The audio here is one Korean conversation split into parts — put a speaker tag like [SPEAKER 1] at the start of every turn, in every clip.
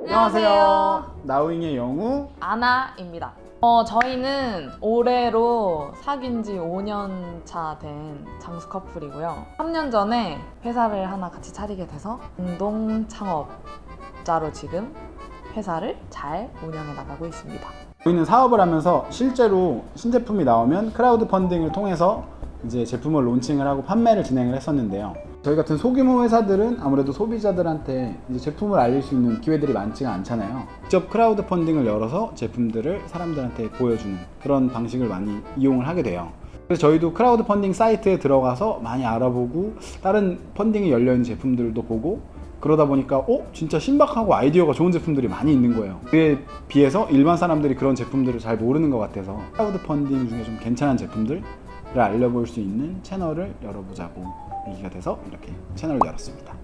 [SPEAKER 1] 안녕하세요. 나우잉의 영우
[SPEAKER 2] 아나입니다. 저희는 올해로 사귄 지 5년 차 된 장수 커플이고요. 3년 전에 회사를 하나 같이 차리게 돼서 공동 창업자로 지금 회사를 잘 운영해 나가고 있습니다.
[SPEAKER 1] 저희는 사업을 하면서 실제로 신제품이 나오면 크라우드 펀딩을 통해서 이제 제품을 론칭을 하고 판매를 진행을 했었는데요. 저희 같은 소규모 회사들은 아무래도 소비자들한테 이제 제품을 알릴 수 있는 기회들이 많지가 않잖아요. 직접 크라우드 펀딩을 열어서 제품들을 사람들한테 보여주는 그런 방식을 많이 이용을 하게 돼요. 그래서 저희도 크라우드 펀딩 사이트에 들어가서 많이 알아보고 다른 펀딩이 열려있는 제품들도 보고 그러다 보니까 진짜 신박하고 아이디어가 좋은 제품들이 많이 있는 거예요. 그에 비해서 일반 사람들이 그런 제품들을 잘 모르는 것 같아서 크라우드 펀딩 중에 좀 괜찮은 제품들을 알려볼 수 있는 채널을 열어보자고 얘기가 돼서 이렇게 채널을 열었습니다.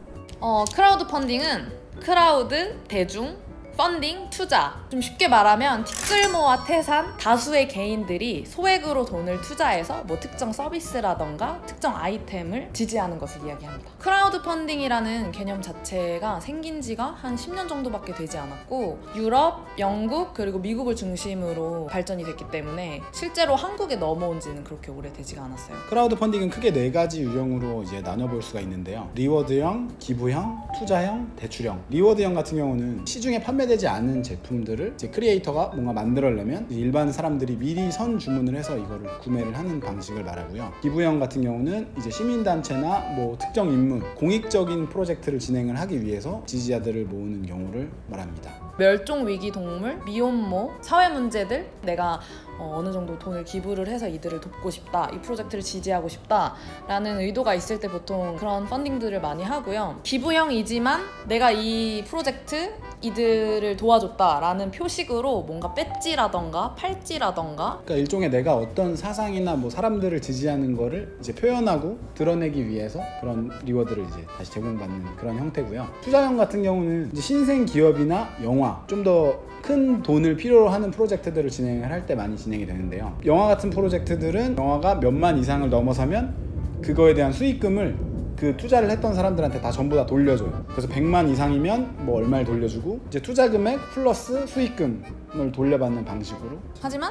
[SPEAKER 2] 크라우드 펀딩은 크라우드, 대중, 펀딩, 투자. 좀 쉽게 말하면 티끌모아 태산 다수의 개인들이 소액으로 돈을 투자해서 뭐 특정 서비스라던가 특정 아이템을 지지하는 것을 이야기합니다. 크라우드 펀딩이라는 개념 자체가 생긴 지가 한 10년 정도밖에 되지 않았고 유럽, 영국, 그리고 미국을 중심으로 발전이 됐기 때문에 실제로 한국에 넘어온 지는 그렇게 오래되지가 않았어요.
[SPEAKER 1] 크라우드 펀딩은 크게 4가지 유형으로 이제 나눠볼 수가 있는데요. 리워드형, 기부형, 투자형, 대출형. 리워드형 같은 경우는 시중에 판매되지 않은 제품들을 이제 크리에이터가 뭔가 만들어내면 일반 사람들이 미리 선 주문을 해서 이거를 구매를 하는 방식을 말하고요. 기부형 같은 경우는 이제 시민단체나 뭐 특정 인물, 공익적인 프로젝트를 진행을 하기 위해서 지지자들을 모으는 경우를 말합니다.
[SPEAKER 2] 멸종위기 동물, 미혼모, 사회 문제들 내가 어느 정도 돈을 기부를 해서 이들을 돕고 싶다, 이 프로젝트를 지지하고 싶다 라는 의도가 있을 때 보통 그런 펀딩들을 많이 하고요. 기부형이지만 내가 이 프로젝트 이들을 도와줬다 라는 표식으로 뭔가 배지라던가 팔찌라던가
[SPEAKER 1] 그러니까 일종의 내가 어떤 사상이나 뭐 사람들을 지지하는 거를 이제 표현하고 드러내기 위해서 그런 리워드를 이제 다시 제공받는 그런 형태고요. 투자형 같은 경우는 이제 신생 기업이나 영화, 좀 더 큰 돈을 필요로 하는 프로젝트들을 진행을 할 때 많이 진행이 되는데요. 영화 같은 프로젝트들은 영화가 몇만 이상을 넘어서면 그거에 대한 수익금을 그 투자를 했던 사람들한테 다 전부 다 돌려줘요. 그래서 100만 이상이면 뭐 얼마를 돌려주고 이제 투자 금액 플러스 수익금을 돌려받는 방식으로.
[SPEAKER 2] 하지만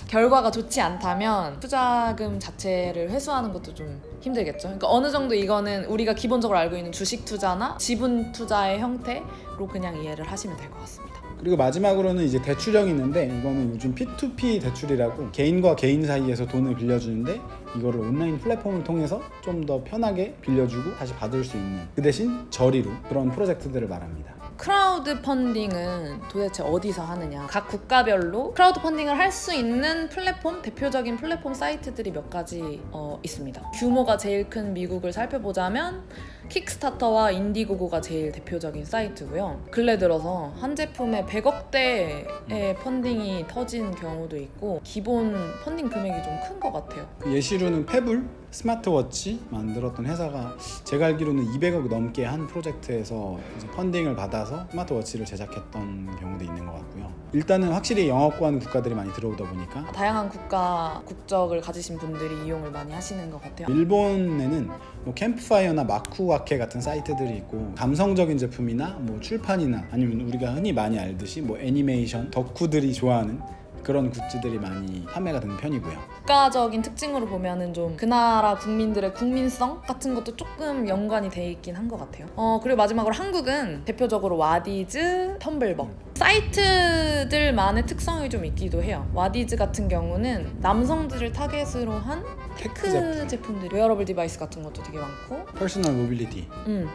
[SPEAKER 2] 결과가 좋지 않다면 투자금 자체를 회수하는 것도 좀 힘들겠죠. 그러니까 어느 정도 이거는 우리가 기본적으로 알고 있는 주식 투자나 지분 투자의 형태로 그냥 이해를 하시면 될 것 같습니다.
[SPEAKER 1] 그리고 마지막으로는 이제 대출형이 있는데 이거는 요즘 P2P 대출이라고 개인과 개인 사이에서 돈을 빌려주는데 이거를 온라인 플랫폼을 통해서 좀 더 편하게 빌려주고 다시 받을 수 있는 그 대신 저리로 그런 프로젝트들을 말합니다.
[SPEAKER 2] 크라우드 펀딩은 도대체 어디서 하느냐? 각 국가별로 크라우드 펀딩을 할 수 있는 플랫폼, 대표적인 플랫폼 사이트들이 몇 가지 있습니다. 규모가 제일 큰 미국을 살펴보자면 킥스타터와 인디고고가 제일 대표적인 사이트고요. 근래 들어서 한 제품에 100억대의 펀딩이 터진 경우도 있고 기본 펀딩 금액이 좀 큰 것 같아요.
[SPEAKER 1] 그 예시로는 페블 스마트워치 만들었던 회사가 제가 알기로는 200억 넘게 한 프로젝트에서 이제 펀딩을 받아서 스마트워치를 제작했던 경우도 있는 것 같고요. 일단은 확실히 영어권 국가들이 많이 들어오다 보니까
[SPEAKER 2] 다양한 국가 국적을 가지신 분들이 이용을 많이 하시는 것 같아요.
[SPEAKER 1] 일본에는 뭐 캠프파이어나 마쿠와케 같은 사이트들이 있고 감성적인 제품이나 뭐 출판이나 아니면 우리가 흔히 많이 알듯이 뭐 애니메이션, 덕후들이 좋아하는 그런 굿즈들이 많이 판매가 되는 편이고요.
[SPEAKER 2] 국가적인 특징으로 보면은 좀 그 나라 국민들의 국민성 같은 것도 조금 연관이 돼 있긴 한 것 같아요. 그리고 마지막으로 한국은 대표적으로 와디즈, 텀블벅 사이트들만의 특성이 좀 있기도 해요. 와디즈 같은 경우는 남성들을 타겟으로 한 테크 제품들, 웨어러블 디바이스 같은 것도 되게 많고
[SPEAKER 1] 퍼스널 모빌리티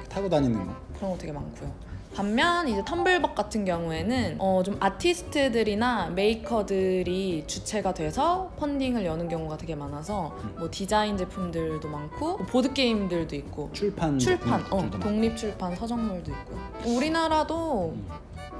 [SPEAKER 1] 타고 다니는 거
[SPEAKER 2] 그런 거 되게 많고요. 반면 이제 텀블벅 같은 경우에는 좀 아티스트들이나 메이커들이 주체가 돼서 펀딩을 여는 경우가 되게 많아서 뭐 디자인 제품들도 많고 보드 게임들도 있고
[SPEAKER 1] 출판
[SPEAKER 2] 독립 출판 서적물도 있고요. 우리나라도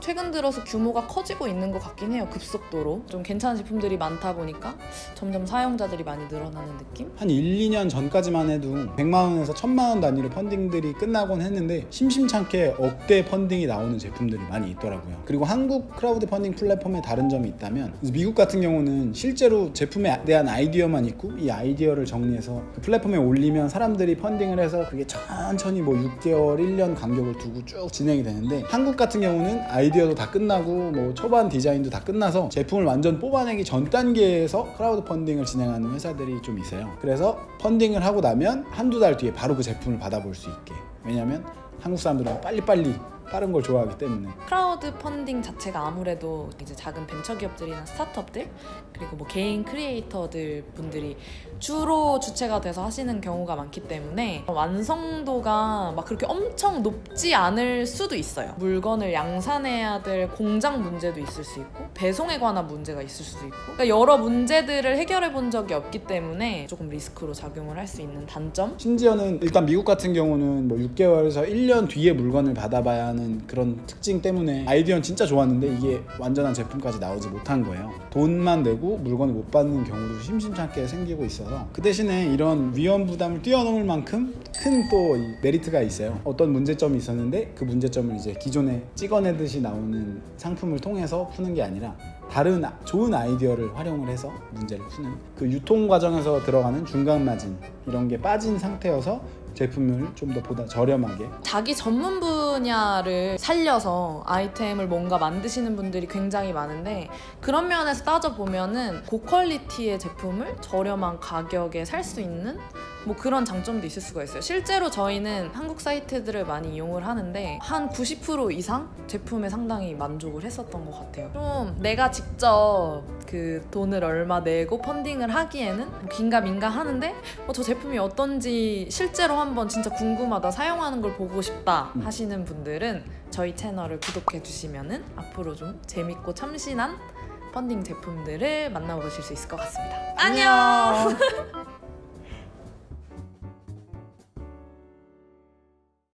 [SPEAKER 2] 최근 들어서 규모가 커지고 있는 것 같긴 해요. 급속도로 좀 괜찮은 제품들이 많다 보니까 점점 사용자들이 많이 늘어나는 느낌?
[SPEAKER 1] 한 1, 2년 전까지만 해도 100만 원에서 1000만 원 단위로 펀딩들이 끝나곤 했는데 심심찮게 억대 펀딩이 나오는 제품들이 많이 있더라고요. 그리고 한국 크라우드 펀딩 플랫폼의 다른 점이 있다면 미국 같은 경우는 실제로 제품에 대한 아이디어만 있고 이 아이디어를 정리해서 그 플랫폼에 올리면 사람들이 펀딩을 해서 그게 천천히 뭐 6개월, 1년 간격을 두고 쭉 진행이 되는데 한국 같은 경우는 아이디어도 다 끝나고 뭐 초반 디자인도 다 끝나서 제품을 완전 뽑아내기 전 단계에서 크라우드 펀딩을 진행하는 회사들이 좀 있어요. 그래서 펀딩을 하고 나면 한두 달 뒤에 바로 그 제품을 받아볼 수 있게. 왜냐면 한국 사람들은 빨리빨리 빠른 걸 좋아하기 때문에.
[SPEAKER 2] 크라우드 펀딩 자체가 아무래도 이제 작은 벤처 기업들이나 스타트업들 그리고 뭐 개인 크리에이터들 분들이 주로 주체가 돼서 하시는 경우가 많기 때문에 완성도가 막 그렇게 엄청 높지 않을 수도 있어요. 물건을 양산해야 될 공장 문제도 있을 수 있고 배송에 관한 문제가 있을 수도 있고 그러니까 여러 문제들을 해결해 본 적이 없기 때문에 조금 리스크로 작용을 할 수 있는 단점?
[SPEAKER 1] 심지어는 일단 미국 같은 경우는 뭐 6개월에서 1년 뒤에 물건을 받아봐야 하는 그런 특징 때문에 아이디어는 진짜 좋았는데 이게 완전한 제품까지 나오지 못한 거예요. 돈만 내고 물건을 못 받는 경우도 심심찮게 생기고 있어서 그 대신에 이런 위험 부담을 뛰어넘을 만큼 큰 또 메리트가 있어요. 어떤 문제점이 있었는데 그 문제점을 이제 기존에 찍어내듯이 나오는 상품을 통해서 푸는 게 아니라 다른 좋은 아이디어를 활용을 해서 문제를 푸는 그 유통 과정에서 들어가는 중간 마진 이런 게 빠진 상태여서 제품을 좀 더 보다 저렴하게
[SPEAKER 2] 자기 전문 분야를 살려서 아이템을 뭔가 만드시는 분들이 굉장히 많은데 그런 면에서 따져보면은 고퀄리티의 제품을 저렴한 가격에 살 수 있는 뭐 그런 장점도 있을 수가 있어요. 실제로 저희는 한국 사이트들을 많이 이용을 하는데 한 90% 이상 제품에 상당히 만족을 했었던 것 같아요. 좀 내가 직접 그 돈을 얼마 내고 펀딩을 하기에는 뭐 긴가민가 하는데 저 제품이 어떤지 실제로 한번 진짜 궁금하다, 사용하는 걸 보고 싶다 하시는 분들은 저희 채널을 구독해 주시면은 앞으로 좀 재밌고 참신한 펀딩 제품들을 만나보실 수 있을 것 같습니다. 안녕!